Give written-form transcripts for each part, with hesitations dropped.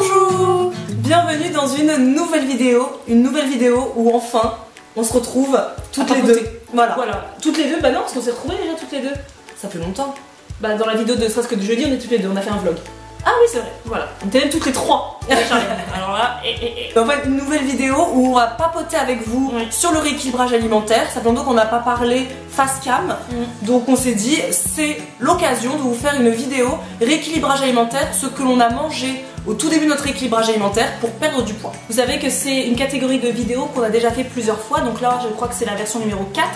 Bonjour! Bienvenue dans une nouvelle vidéo où enfin on se retrouve toutes les deux. Voilà. Toutes les deux, bah non, parce qu'on s'est retrouvés déjà toutes les deux. Ça fait longtemps. Bah dans la vidéo de serait-ce que de jeudi, on est toutes les deux, on a fait un vlog. Ah oui, c'est vrai, voilà. On était même toutes les trois. Alors là, En fait, une nouvelle vidéo où on va papoter avec vous sur le rééquilibrage alimentaire. Ça fait longtemps qu'on n'a pas parlé face cam. Donc on s'est dit, c'est l'occasion de vous faire une vidéo rééquilibrage alimentaire, ce que l'on a mangé au tout début de notre rééquilibrage alimentaire pour perdre du poids. Vous savez que c'est une catégorie de vidéos qu'on a déjà fait plusieurs fois. Donc là, je crois que c'est la version numéro 4.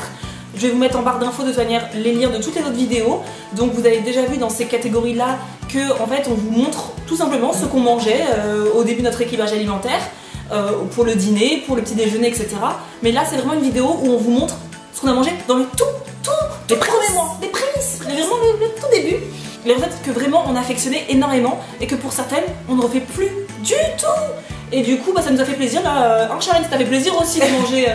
Je vais vous mettre en barre d'infos de toute manière les liens de toutes les autres vidéos. Donc vous avez déjà vu dans ces catégories-là que en fait on vous montre tout simplement ce qu'on mangeait au début de notre équilibrage alimentaire, pour le dîner, pour le petit déjeuner, etc. Mais là c'est vraiment une vidéo où on vous montre ce qu'on a mangé dans les les premiers mois, les prémices, vraiment le tout début. Les recettes que vraiment on affectionnait énormément et que pour certaines on ne refait plus du tout. Et du coup, bah, ça nous a fait plaisir. Charlène, ça t'a fait plaisir aussi de manger.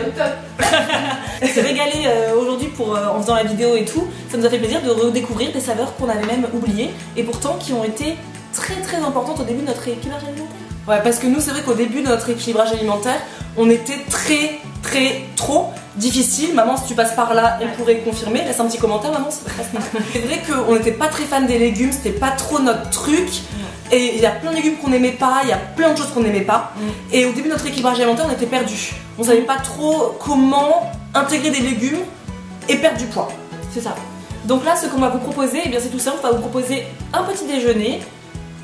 s'est régalé aujourd'hui en faisant la vidéo et tout. Ça nous a fait plaisir de redécouvrir des saveurs qu'on avait même oubliées et pourtant qui ont été très très importantes au début de notre rééquilibrage alimentaire. Ouais, parce que nous, c'est vrai qu'au début de notre rééquilibrage alimentaire, on était trop difficile. Maman, si tu passes par là, elle pourrait confirmer. Laisse un petit commentaire, maman. C'est vrai qu'on n'était pas très fan des légumes, c'était pas trop notre truc. Et il y a plein de légumes qu'on n'aimait pas, il y a plein de choses qu'on n'aimait pas. Et au début de notre équilibrage alimentaire, on était perdus. On savait pas trop comment intégrer des légumes et perdre du poids. C'est ça. Donc là, ce qu'on va vous proposer, eh bien c'est tout simple. On va vous proposer un petit déjeuner,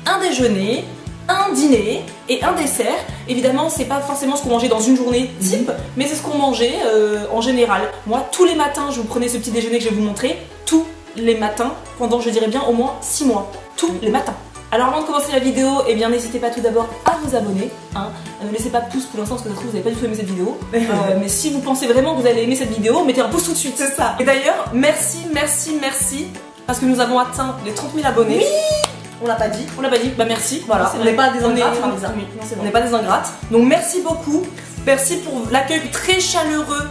un déjeuner, un dîner et un dessert. Évidemment, c'est pas forcément ce qu'on mangeait dans une journée type, mais c'est ce qu'on mangeait en général. Moi, tous les matins, je vous prenais ce petit déjeuner que je vais vous montrer. Tous les matins, pendant, je dirais bien, au moins 6 mois. Tous les matins. Alors avant de commencer la vidéo, eh bien n'hésitez pas tout d'abord à vous abonner. Ne laissez pas de pouce pour l'instant parce que ça se trouve vous n'avez pas du tout aimé cette vidéo. Mais si vous pensez vraiment que vous allez aimer cette vidéo, mettez un pouce tout de suite. C'est ça. Et d'ailleurs, merci parce que nous avons atteint les 30 000 abonnés. Oui. On l'a pas dit. On l'a pas dit. Bah merci. Voilà. On n'est pas des ingrates. On n'est pas des ingrates. Donc merci beaucoup. Merci pour l'accueil très chaleureux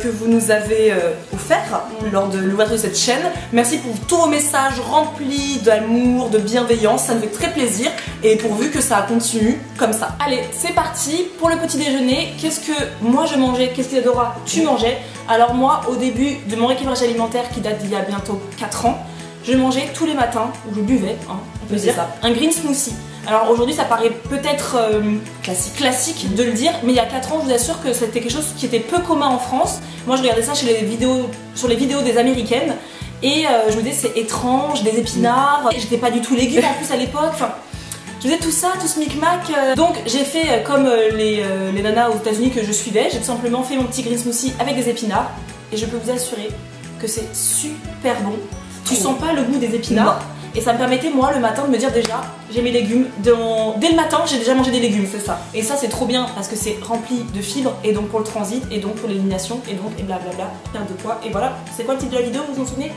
que vous nous avez offert lors de l'ouverture de cette chaîne. Merci pour tous vos messages remplis d'amour, de bienveillance, ça me fait très plaisir et pourvu que ça continue comme ça. Allez, c'est parti pour le petit déjeuner. Qu'est-ce que moi je mangeais, qu'est-ce qu'Isadora tu mangeais? Alors moi, au début de mon rééquilibrage alimentaire qui date d'il y a bientôt 4 ans, je mangeais tous les matins, ou je buvais, on peut dire, un green smoothie. Alors aujourd'hui ça paraît peut-être classique de le dire, mais il y a 4 ans je vous assure que c'était quelque chose qui était peu commun en France. Moi je regardais ça sur les vidéos des américaines et je me disais c'est étrange, des épinards, et j'étais pas du tout légume en plus à l'époque, enfin je faisais tout ça, tout ce micmac. Donc j'ai fait comme les nanas aux États-Unis que je suivais, j'ai tout simplement fait mon petit green smoothie avec des épinards et je peux vous assurer que c'est super bon. Tu sens pas le goût des épinards. Et ça me permettait moi le matin de me dire déjà j'ai mes légumes, dès le matin j'ai déjà mangé des légumes, c'est ça. Et ça c'est trop bien parce que c'est rempli de fibres et donc pour le transit et donc pour l'élimination et donc et blablabla, perte de poids et voilà. C'est quoi le titre de la vidéo, vous vous en souvenez?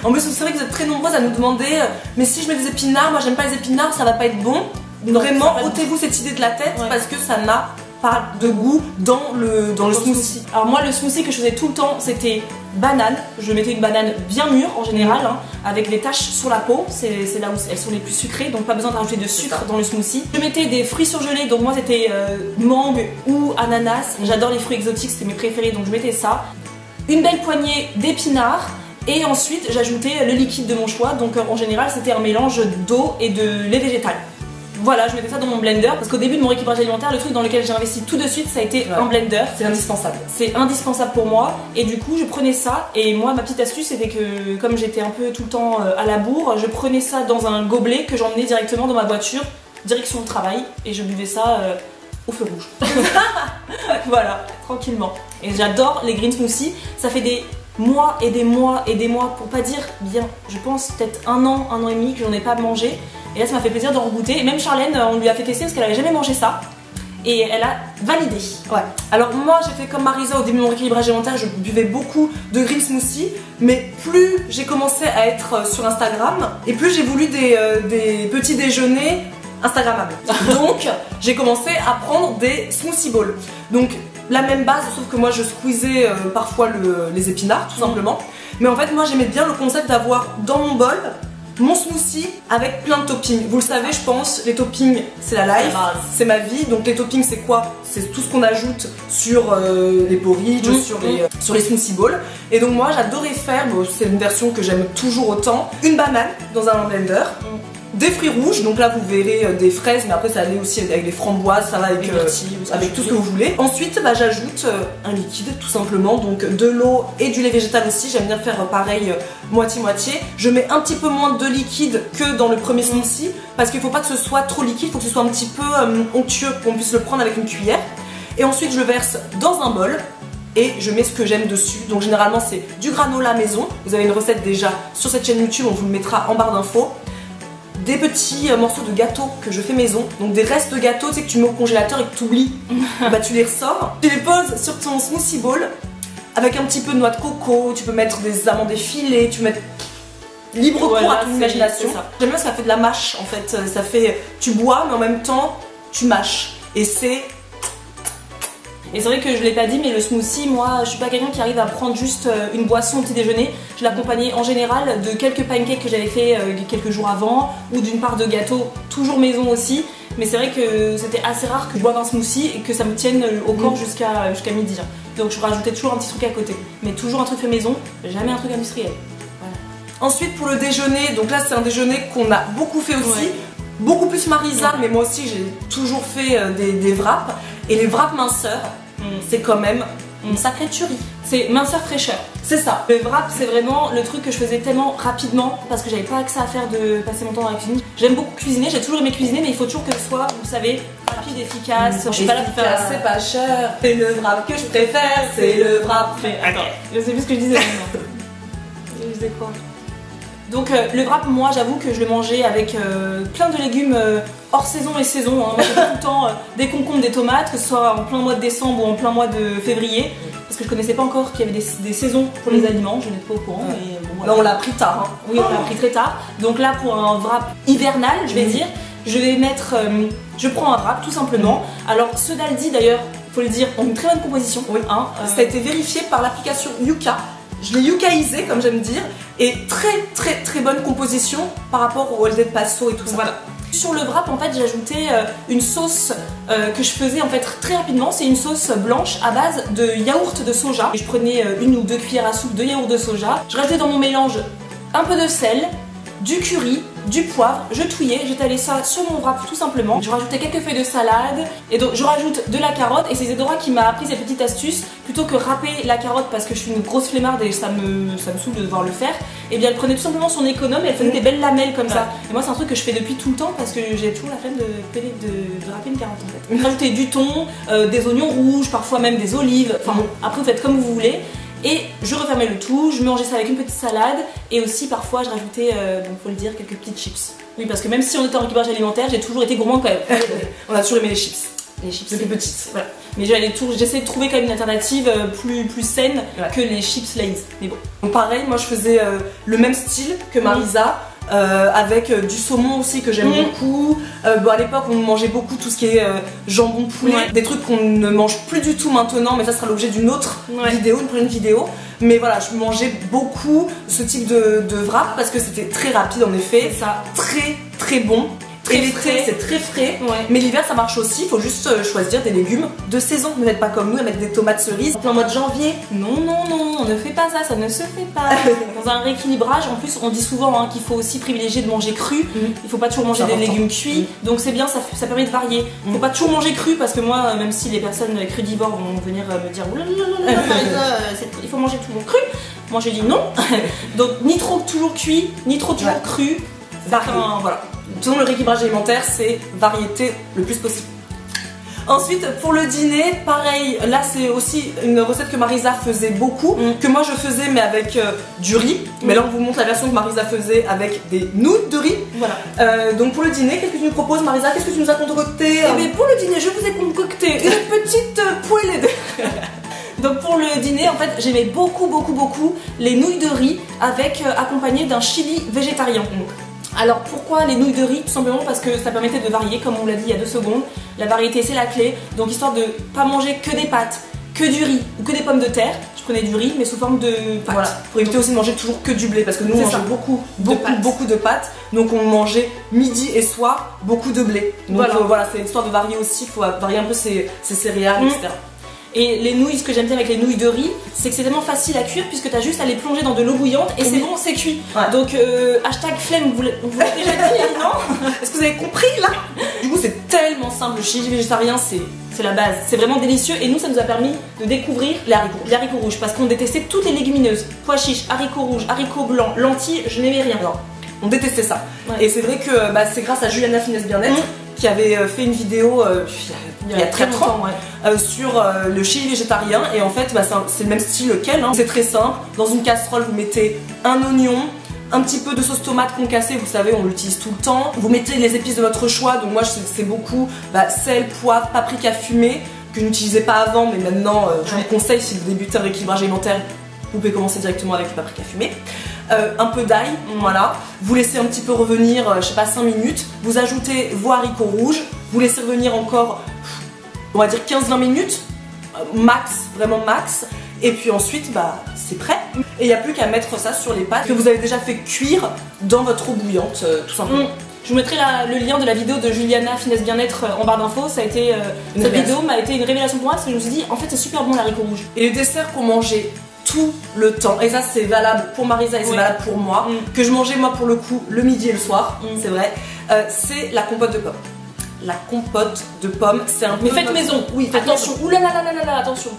En plus c'est vrai que vous êtes très nombreuses à nous demander mais si je mets des épinards, moi j'aime pas les épinards, ça va pas être bon. Vraiment ôtez-vous cette idée de la tête parce que ça n'a pas de goût dans le smoothie. Alors moi le smoothie que je faisais tout le temps c'était banane, je mettais une banane bien mûre en général avec des taches sur la peau, c'est là où elles sont les plus sucrées donc pas besoin de rajouter de sucre dans le smoothie. Je mettais des fruits surgelés donc moi c'était mangue ou ananas, j'adore les fruits exotiques, c'était mes préférés donc je mettais ça. Une belle poignée d'épinards et ensuite j'ajoutais le liquide de mon choix donc en général c'était un mélange d'eau et de lait végétal. Voilà, je mettais ça dans mon blender parce qu'au début de mon rééquilibrage alimentaire, le truc dans lequel j'ai investi tout de suite, ça a été un blender. C'est indispensable. C'est indispensable pour moi et du coup, je prenais ça et moi, ma petite astuce, c'était que comme j'étais un peu tout le temps à la bourre, je prenais ça dans un gobelet que j'emmenais directement dans ma voiture, direction le travail et je buvais ça au feu rouge. Voilà, tranquillement. Et j'adore les green smoothies, ça fait des mois et des mois et des mois, pour pas dire bien, je pense peut-être un an et demi que j'en ai pas mangé. Et là ça m'a fait plaisir d'en regoûter. Et même Charlène, on lui a fait tester parce qu'elle avait jamais mangé ça. Et elle a validé. Ouais. Alors moi j'ai fait comme Marisa au début de mon rééquilibrage alimentaire, je buvais beaucoup de green smoothie. Mais plus j'ai commencé à être sur Instagram et plus j'ai voulu des petits déjeuners instagrammables. Donc j'ai commencé à prendre des smoothie bowls. Donc la même base, sauf que moi je squeezais parfois les épinards tout simplement. Mais en fait moi j'aimais bien le concept d'avoir dans mon bol mon smoothie avec plein de toppings. Vous le savez, je pense, les toppings c'est la life, c'est ma vie. Donc les toppings c'est quoi? C'est tout ce qu'on ajoute sur les porridge, sur les smoothie bowls. Et donc moi j'adorais faire, bon, c'est une version que j'aime toujours autant, une banane dans un blender. Des fruits rouges, donc là vous verrez des fraises, mais après ça allait aussi avec des framboises, ça va avec, avec tout ce que vous voulez. Ensuite bah, j'ajoute un liquide tout simplement, donc de l'eau et du lait végétal aussi, j'aime bien faire pareil moitié-moitié. Je mets un petit peu moins de liquide que dans le premier smoothie, parce qu'il ne faut pas que ce soit trop liquide, il faut que ce soit un petit peu onctueux, qu'on puisse le prendre avec une cuillère. Et ensuite je le verse dans un bol. Et je mets ce que j'aime dessus, donc généralement c'est du granola maison, vous avez une recette déjà sur cette chaîne YouTube, on vous le mettra en barre d'infos. Des petits morceaux de gâteau que je fais maison, donc des restes de gâteau, tu sais que tu mets au congélateur et que tu oublies, bah tu les ressors, tu les poses sur ton smoothie bowl avec un petit peu de noix de coco, tu peux mettre des amandes effilées, tu peux mettre libre cours à ton imagination. J'aime bien parce que ça fait de la mâche en fait, ça fait, tu bois mais en même temps tu mâches et c'est... Et c'est vrai que je l'ai pas dit, mais le smoothie, moi je suis pas quelqu'un qui arrive à prendre juste une boisson au petit déjeuner. Je l'accompagnais en général de quelques pancakes que j'avais fait quelques jours avant, ou d'une part de gâteau, toujours maison aussi. Mais c'est vrai que c'était assez rare que je boive un smoothie et que ça me tienne au corps jusqu'à midi. Donc je rajoutais toujours un petit truc à côté. Mais toujours un truc fait maison, jamais un truc industriel. Voilà. Ensuite pour le déjeuner, donc là c'est un déjeuner qu'on a beaucoup fait aussi. Beaucoup plus Marisa, mais moi aussi j'ai toujours fait des wraps. Et les wraps minceurs, c'est quand même une sacrée tuerie. C'est minceur fraîcheur. C'est ça. Le wrap, c'est vraiment le truc que je faisais tellement rapidement parce que j'avais pas accès à faire de passer mon temps dans la cuisine. J'aime beaucoup cuisiner, j'ai toujours aimé cuisiner, mais il faut toujours que ce soit, vous savez, rapide, efficace. Je suis pas là pour faire c'est pas cher. C'est le wrap que je préfère, c'est le wrap. Attends, je sais plus ce que je disais maintenant. Je disais quoi? Donc le wrap, moi j'avoue que je le mangeais avec plein de légumes hors saison et saison. Moi j'ai tout le temps des concombres, des tomates, que ce soit en plein mois de décembre ou en plein mois de février. Parce que je connaissais pas encore qu'il y avait des saisons pour les aliments, je n'étais pas au courant. Mais bon, voilà. Là on l'a appris tard. Oui, on l'a appris très tard. Donc là pour un wrap hivernal, je vais dire, je vais mettre... je prends un wrap tout simplement. Alors ceux d'Aldi d'ailleurs, faut le dire, ont une très bonne composition. Oui. Ça a été vérifié par l'application Yuka. Je l'ai yucaisé comme j'aime dire, et très bonne composition par rapport au lait de passo et tout ça. Voilà. Sur le wrap en fait j'ai ajouté une sauce que je faisais en fait très rapidement. C'est une sauce blanche à base de yaourt de soja. Et je prenais une ou deux cuillères à soupe de yaourt de soja. Je rajoutais dans mon mélange un peu de sel, du curry, du poivre, je touillais, j'étalais ça sur mon wrap tout simplement. Je rajoutais quelques feuilles de salade et donc je rajoute de la carotte et c'est Isadora qui m'a appris cette petite astuce. Plutôt que râper la carotte parce que je suis une grosse flemmarde et ça me saoule de devoir le faire, et bien elle prenait tout simplement son économe et elle faisait des belles lamelles comme ça. Et moi c'est un truc que je fais depuis tout le temps parce que j'ai toujours la flemme de râper une carotte en fait. Rajouter du thon, des oignons rouges, parfois même des olives, enfin après vous faites comme vous voulez. Et je refermais le tout, je mélangeais ça avec une petite salade et aussi parfois je rajoutais, donc faut le dire, quelques petites chips. Oui parce que même si on était en équilibrage alimentaire, j'ai toujours été gourmande quand même. On a toujours aimé les chips. Les chips depuis petites. Voilà. Mais j'essaie de trouver quand même une alternative plus saine que les chips Lay's. Mais bon. Donc pareil, moi je faisais le même style que Marisa. Avec du saumon aussi que j'aime beaucoup. Bon, à l'époque on mangeait beaucoup tout ce qui est jambon de poulet, des trucs qu'on ne mange plus du tout maintenant, mais ça sera l'objet d'une autre vidéo, une prochaine vidéo. Mais voilà, je mangeais beaucoup ce type de wrap parce que c'était très rapide en effet, ça. très bon. Et l'été c'est très frais, mais l'hiver ça marche aussi, il faut juste choisir des légumes de saison. Ne faites pas comme nous à mettre des tomates cerises en mode janvier. Non, on ne fait pas ça ne se fait pas. Dans un rééquilibrage, en plus on dit souvent qu'il faut aussi privilégier de manger cru, il faut pas toujours manger des légumes cuits, donc c'est bien, ça permet de varier. Il faut pas toujours manger cru parce que moi, même si les personnes crudivores vont venir me dire il faut manger toujours cru, moi je dis non. Donc ni trop toujours cuit, ni trop toujours cru. Voilà. Selon le rééquilibrage alimentaire, c'est variété le plus possible. Ensuite, pour le dîner, pareil, là c'est aussi une recette que Marisa faisait beaucoup, que moi je faisais mais avec du riz. Mais là on vous montre la version que Marisa faisait avec des nouilles de riz. Voilà. Donc pour le dîner, qu'est-ce que tu nous proposes Marisa? Qu'est-ce que tu nous as concocté? Eh bien pour le dîner, je vous ai concocté une petite poêlée de... Donc pour le dîner, en fait, j'aimais beaucoup les nouilles de riz avec accompagnées d'un chili végétarien. Alors pourquoi les nouilles de riz? Tout simplement parce que ça permettait de varier, comme on l'a dit il y a 2 secondes. La variété c'est la clé, donc histoire de pas manger que des pâtes, que du riz ou que des pommes de terre, je prenais du riz mais sous forme de pâte. Voilà, pour éviter aussi de manger toujours que du blé parce que nous on mangeait beaucoup de pâtes, donc on mangeait midi et soir beaucoup de blé. Donc voilà, c'est histoire de varier aussi, il faut varier un peu ses céréales, etc. Et les nouilles, ce que j'aime bien avec les nouilles de riz, c'est que c'est tellement facile à cuire puisque t'as juste à les plonger dans de l'eau bouillante et c'est bon, c'est cuit. Ouais. Donc hashtag flemme, vous l'avez déjà dit, non? Est-ce que vous avez compris là? Du coup c'est tellement simple, le chili végétarien c'est la base, c'est vraiment délicieux et nous ça nous a permis de découvrir les haricots rouges parce qu'on détestait toutes les légumineuses, pois chiches, haricots rouges, haricots blancs, lentilles, je n'aimais rien. Non, on détestait ça. Ouais. Et c'est vrai que c'est grâce à Juliana Finesse Bien-être qui avait fait une vidéo il y a très longtemps sur le chili végétarien et en fait c'est le même style qu'elle, hein. C'est très simple, dans une casserole vous mettez un oignon, un petit peu de sauce tomate concassée, vous savez on l'utilise tout le temps, vous mettez les épices de votre choix, donc moi c'est beaucoup sel, poivre, paprika fumé que je n'utilisais pas avant mais maintenant je vous conseille si vous débutez un rééquilibrage alimentaire, vous pouvez commencer directement avec le paprika fumé. Un peu d'ail, voilà. Vous laissez un petit peu revenir, je sais pas, 5 minutes. Vous ajoutez vos haricots rouges. Vous laissez revenir encore, on va dire 15-20 minutes. Max, vraiment max. Et puis ensuite, c'est prêt. Et il n'y a plus qu'à mettre ça sur les pâtes que vous avez déjà fait cuire dans votre eau bouillante, tout simplement. Je vous mettrai le lien de la vidéo de Juliana Finesse Bien-être en barre d'infos. Ça a été, cette vidéo m'a été une révélation pour moi parce que je me suis dit, en fait, c'est super bon l'haricot rouge. Et le dessert qu'on mangeait tout le temps, et ça c'est valable pour Marisa et c'est valable pour moi, que je mangeais moi pour le coup le midi et le soir, c'est vrai, c'est la compote de pommes. La compote de pommes, c'est un peu... Mais faites maison, oui, attention, oulala, attention.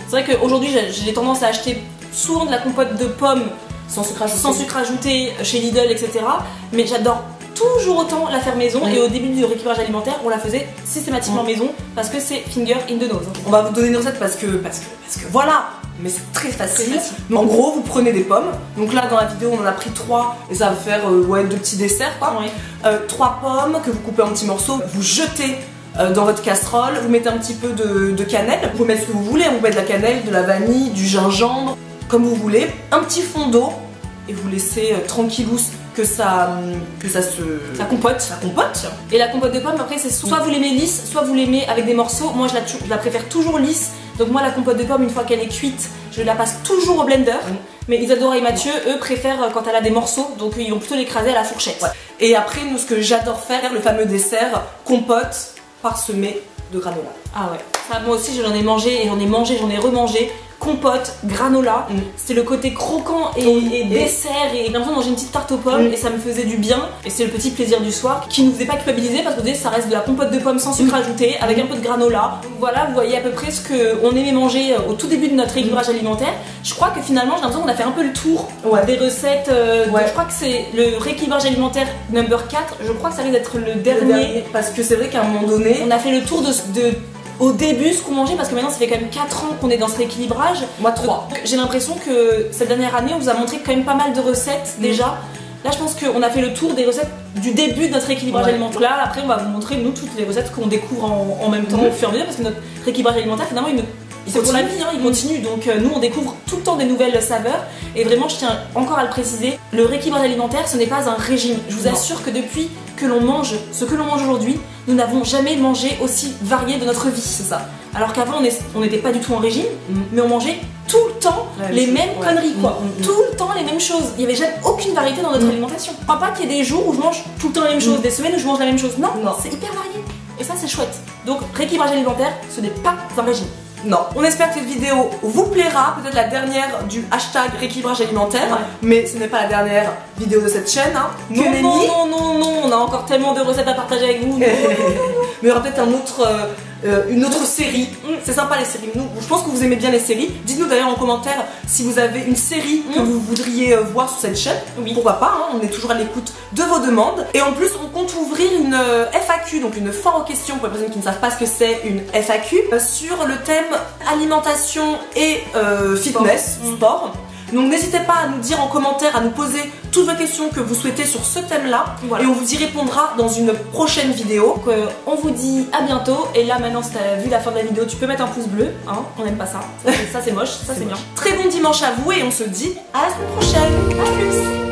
C'est vrai qu'aujourd'hui j'ai tendance à acheter souvent de la compote de pommes sans sucre ajouté chez Lidl, etc. Mais j'adore toujours autant la faire maison et au début du rééquilibrage alimentaire on la faisait systématiquement maison parce que c'est finger in the nose. On va vous donner une recette parce que voilà, mais c'est très facile. Donc, en gros vous prenez des pommes, donc là dans la vidéo on en a pris 3 et ça va faire 2 petits desserts quoi. 3 pommes que vous coupez en petits morceaux, vous jetez dans votre casserole, vous mettez un petit peu de cannelle, vous pouvez mettre ce que vous voulez, vous mettez de la cannelle, de la vanille, du gingembre, comme vous voulez, un petit fond d'eau et vous laissez tranquillous que ça compote. Et la compote de pommes après c'est soit vous l'aimez lisse, soit vous l'aimez avec des morceaux. Moi je la préfère toujours lisse. Donc moi la compote de pommes une fois qu'elle est cuite, je la passe toujours au blender. Mais Isadora et Mathieu, eux préfèrent quand elle a des morceaux, donc ils vont plutôt l'écraser à la fourchette. Et après nous ce que j'adore faire, le fameux dessert compote parsemé de granola. Ah ouais, ça moi aussi j'en ai mangé et j'en ai remangé. Compote, granola, c'est le côté croquant et dessert et j'ai l'impression de manger une petite tarte aux pommes et ça me faisait du bien et c'est le petit plaisir du soir qui nous faisait pas culpabiliser parce que ça reste de la compote de pommes sans sucre ajouté avec un peu de granola. Donc voilà, vous voyez à peu près ce qu'on aimait manger au tout début de notre rééquilibrage alimentaire. Je crois que finalement j'ai l'impression qu'on a fait un peu le tour des recettes. Je crois que c'est le rééquilibrage alimentaire number 4, je crois que ça risque d'être le dernier. Parce que c'est vrai qu'à un moment donné, on a fait le tour au début ce qu'on mangeait parce que maintenant ça fait quand même 4 ans qu'on est dans ce rééquilibrage. Moi 3. J'ai l'impression que cette dernière année on vous a montré quand même pas mal de recettes déjà. Là je pense qu'on a fait le tour des recettes du début de notre rééquilibrage alimentaire. Là après on va vous montrer nous toutes les recettes qu'on découvre en même temps au fur et à mesure parce que notre rééquilibrage alimentaire finalement c'est pour la vie, il continue, donc nous on découvre tout le temps des nouvelles saveurs et vraiment je tiens encore à le préciser, le rééquilibrage alimentaire ce n'est pas un régime. Je vous assure que depuis que l'on mange ce que l'on mange aujourd'hui, nous n'avons jamais mangé aussi varié de notre vie, c'est ça. Alors qu'avant on n'était pas du tout en régime, mais on mangeait tout le temps les mêmes conneries quoi, tout le temps les mêmes choses, il n'y avait jamais aucune variété dans notre alimentation. Je crois pas qu'il y ait des jours où je mange tout le temps la même chose, des semaines où je mange la même chose, non. C'est hyper varié et ça c'est chouette. Donc rééquilibrage alimentaire ce n'est pas un régime. Non, on espère que cette vidéo vous plaira, peut-être la dernière du hashtag rééquilibrage alimentaire, mais ce n'est pas la dernière vidéo de cette chaîne, hein. Non, on a encore tellement de recettes à partager avec vous. Mais il y aura peut-être une autre série, c'est sympa les séries, je pense que vous aimez bien les séries. Dites-nous d'ailleurs en commentaire si vous avez une série que vous voudriez voir sur cette chaîne, pourquoi pas, hein, on est toujours à l'écoute de vos demandes. Et en plus on compte ouvrir une FAQ, donc une foire aux questions pour les personnes qui ne savent pas ce que c'est une FAQ, sur le thème alimentation et fitness, sport. Donc n'hésitez pas à nous dire en commentaire, à nous poser toutes vos questions que vous souhaitez sur ce thème-là et on vous y répondra dans une prochaine vidéo. Donc on vous dit à bientôt et là maintenant si t'as vu la fin de la vidéo tu peux mettre un pouce bleu, hein, on n'aime pas ça, ça c'est moche, ça c'est bien. Très bon dimanche à vous et on se dit à la semaine prochaine, à plus.